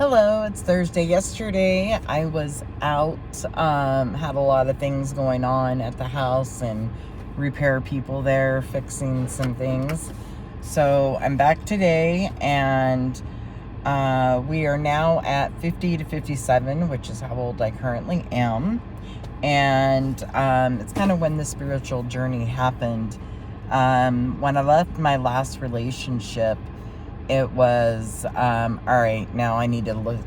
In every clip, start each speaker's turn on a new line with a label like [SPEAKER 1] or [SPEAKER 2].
[SPEAKER 1] Hello, it's Thursday. Yesterday I was out, had a lot of things going on at the house and repair people there fixing some things. So I'm back today and we are now at 50 to 57, which is how old I currently am. And it's kind of when the spiritual journey happened. When I left my last relationship, it was, all right, now I need to look,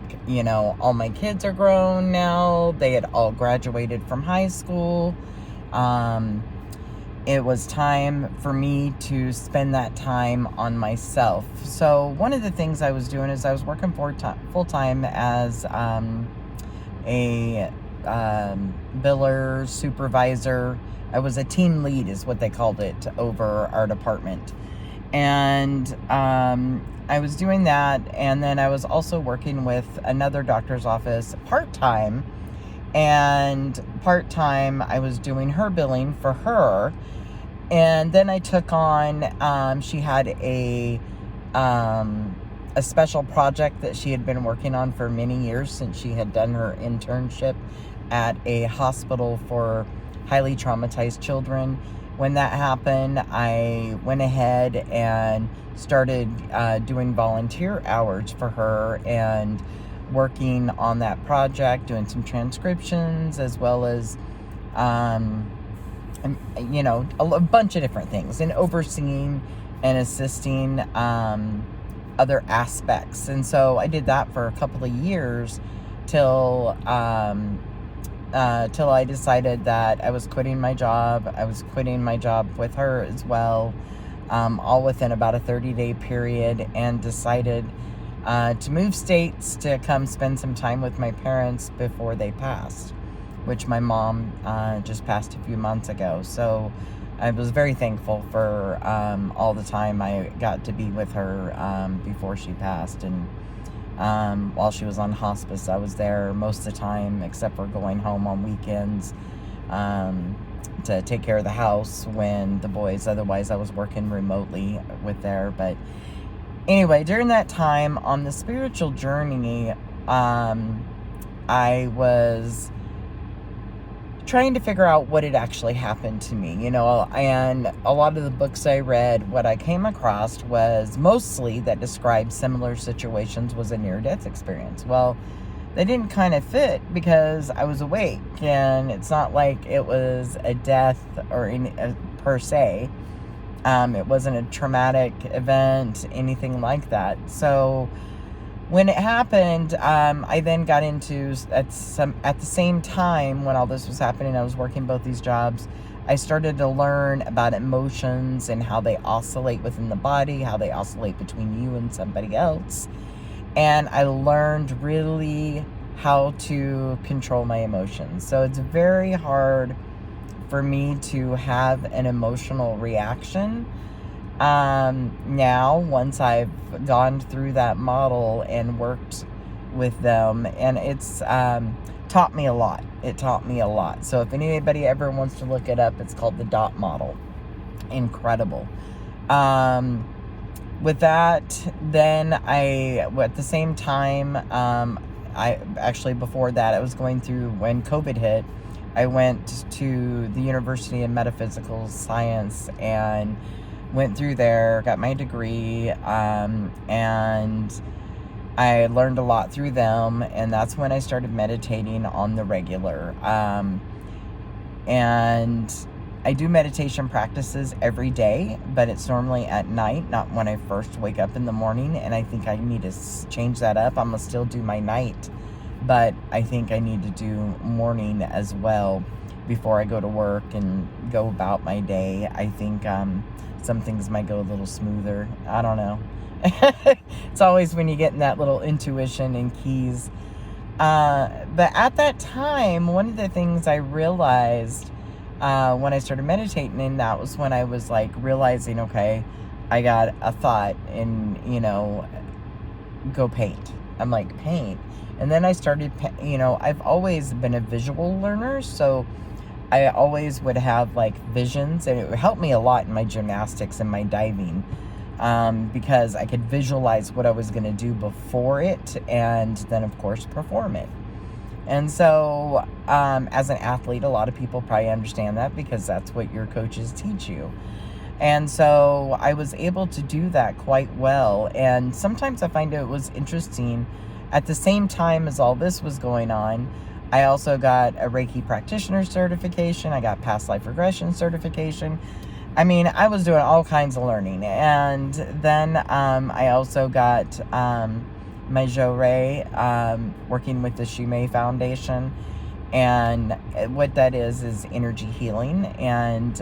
[SPEAKER 1] all my kids are grown now. They had all graduated from high school. It was time for me to spend that time on myself. So one of the things I was doing is I was working full-time as a biller, supervisor. I was a team lead is what they called it over our department. And I was doing that, and then I was also working with another doctor's office part-time, and part-time I was doing her billing for her. And then I took on, she had a special project that she had been working on for many years since she had done her internship at a hospital for highly traumatized children. When that happened, I went ahead and started doing volunteer hours for her and working on that project, doing some transcriptions, as well as, a bunch of different things, and overseeing and assisting other aspects. And so I did that for a couple of years till I decided that I was quitting my job. I was quitting my job with her as well, all within about a 30-day period, and decided to move states to come spend some time with my parents before they passed, which my mom just passed a few months ago. So I was very thankful for all the time I got to be with her before she passed. And while she was on hospice, I was there most of the time, except for going home on weekends to take care of the house when the boys, otherwise I was working remotely with there. But anyway, during that time on the spiritual journey, I was trying to figure out what had actually happened to me, and a lot of the books I read, what I came across was mostly that described similar situations was a near-death experience. Well, they didn't kind of fit because I was awake, and it's not like it was a death or per se. It wasn't a traumatic event, anything like that. So when it happened, I then got into, at the same time when all this was happening, I was working both these jobs. I started to learn about emotions and how they oscillate within the body, how they oscillate between you and somebody else. And I learned really how to control my emotions. So it's very hard for me to have an emotional reaction. Now, once I've gone through that model and worked with them, and it's taught me a lot. It taught me a lot. So if anybody ever wants to look it up, it's called the DOT model. Incredible. With that, then at the same time, I actually, before that, I was going through, when COVID hit, I went to the University of Metaphysical Science and went through there, got my degree, and I learned a lot through them, and that's when I started meditating on the regular. And I do meditation practices every day, but it's normally at night, not when I first wake up in the morning, and I think I need to change that up. I'm going to still do my night, but I think I need to do morning as well before I go to work and go about my day. I think some things might go a little smoother. I don't know. It's always when you get in that little intuition and keys. But at that time, one of the things I realized when I started meditating, and that was when I was like realizing, okay, I got a thought, and go paint. I'm like, paint. And then I started, I've always been a visual learner, so I always would have like visions, and it would help me a lot in my gymnastics and my diving. because I could visualize what I was going to do before it, and then, of course, perform it. And so, as an athlete, a lot of people probably understand that because that's what your coaches teach you. And so I was able to do that quite well. And sometimes I find it was interesting. At the same time as all this was going on, I also got a Reiki practitioner certification. I got past life regression certification. I mean, I was doing all kinds of learning. And then I also got my Jorei, working with the Shumei Foundation. And what that is energy healing. And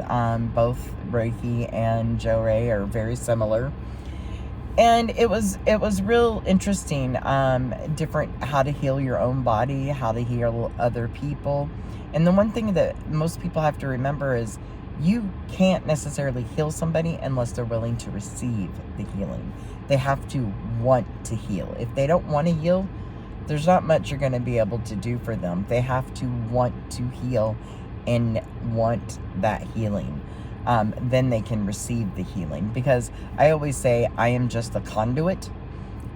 [SPEAKER 1] both Reiki and Jorei are very similar. And it was real interesting, different, how to heal your own body, how to heal other people. And the one thing that most people have to remember is you can't necessarily heal somebody unless they're willing to receive the healing. They have to want to heal. If they don't want to heal, there's not much you're going to be able to do for them. They have to want to heal and want that healing. Then they can receive the healing. Because I always say I am just a conduit.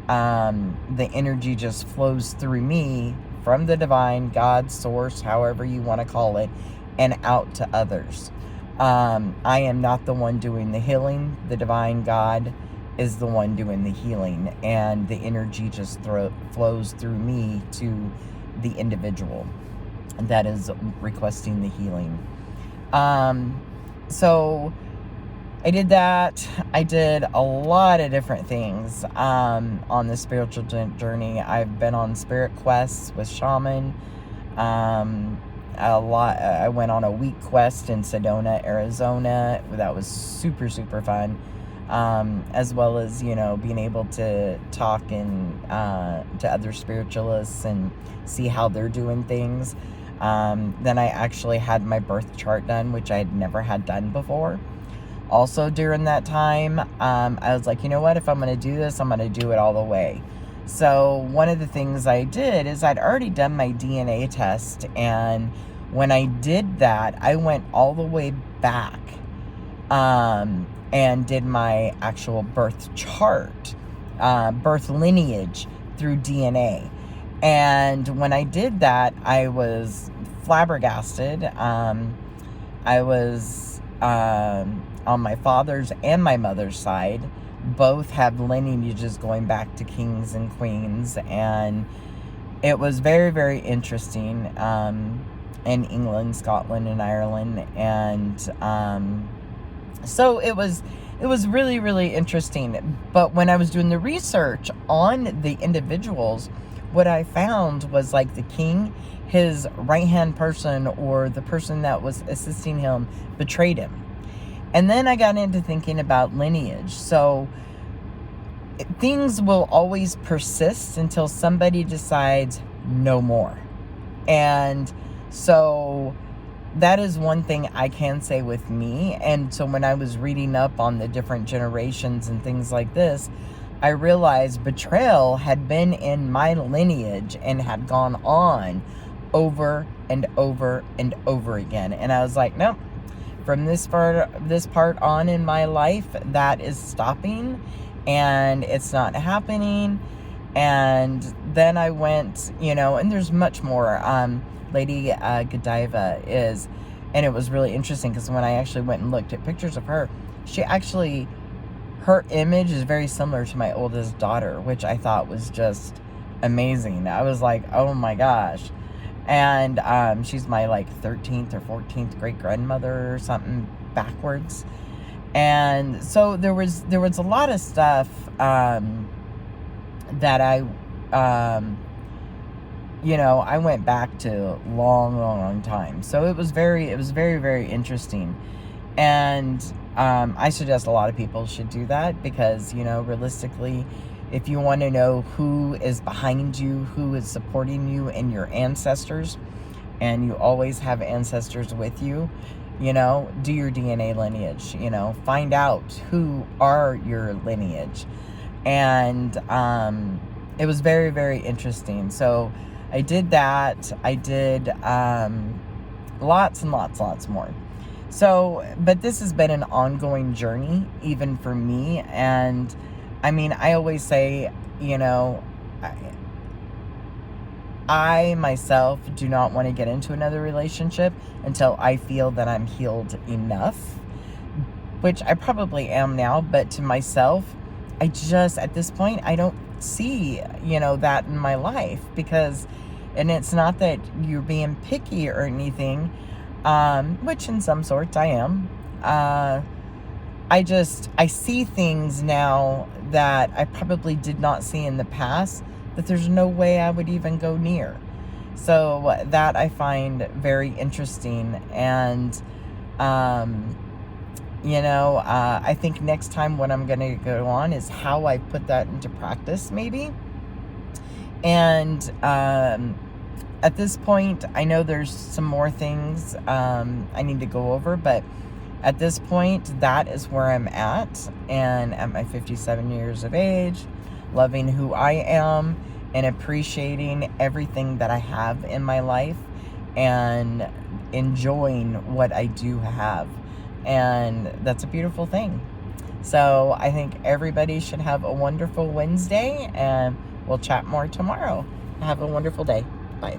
[SPEAKER 1] The energy just flows through me from the divine, God, source, however you want to call it, and out to others. I am not the one doing the healing. The divine God is the one doing the healing, and the energy just flows through me to the individual that is requesting the healing. So I did that. I did a lot of different things on the spiritual journey. I've been on spirit quests with shaman. A lot. I went on a week quest in Sedona, Arizona. That was super, super fun. As well as, being able to talk and to other spiritualists and see how they're doing things. Then I actually had my birth chart done, which I had never had done before. Also during that time, I was like, you know what? If I'm going to do this, I'm going to do it all the way. So one of the things I did is I'd already done my DNA test. And when I did that, I went all the way back and did my actual birth chart, birth lineage through DNA. And when I did that, I was flabbergasted. I was on my father's and my mother's side. Both have lineages going back to kings and queens. And it was very, very interesting in England, Scotland, and Ireland. And so it was really, really interesting. But when I was doing the research on the individuals, what I found was like the king, his right-hand person or the person that was assisting him betrayed him. And then I got into thinking about lineage. So things will always persist until somebody decides no more. And so that is one thing I can say with me. And so when I was reading up on the different generations and things like this, I realized betrayal had been in my lineage and had gone on over and over and over again. And I was like, nope, from this part on in my life, that is stopping and it's not happening. And then I went, and there's much more. Lady Godiva is, and it was really interesting because when I actually went and looked at pictures of her, her image is very similar to my oldest daughter, which I thought was just amazing. I was like, oh my gosh. And she's my 13th or 14th great grandmother or something backwards. And so there was a lot of stuff that I went back to long time. So it was very, very interesting. And I suggest a lot of people should do that because, realistically, if you want to know who is behind you, who is supporting you and your ancestors, and you always have ancestors with you, do your DNA lineage, find out who are your lineage. And it was very, very interesting. So I did that. I did lots and lots more. So, but this has been an ongoing journey, even for me. And I mean, I always say, you know, I myself do not want to get into another relationship until I feel that I'm healed enough, which I probably am now. But to myself, I just, at this point, I don't see, that in my life, because, and it's not that you're being picky or anything, which in some sorts I am. I see things now that I probably did not see in the past, that there's no way I would even go near. So that I find very interesting. And, I think next time what I'm going to go on is how I put that into practice, maybe. And at this point, I know there's some more things I need to go over, but at this point, that is where I'm at. And at my 57 years of age, loving who I am and appreciating everything that I have in my life and enjoying what I do have. And that's a beautiful thing. So I think everybody should have a wonderful Wednesday, and we'll chat more tomorrow. Have a wonderful day. Bye.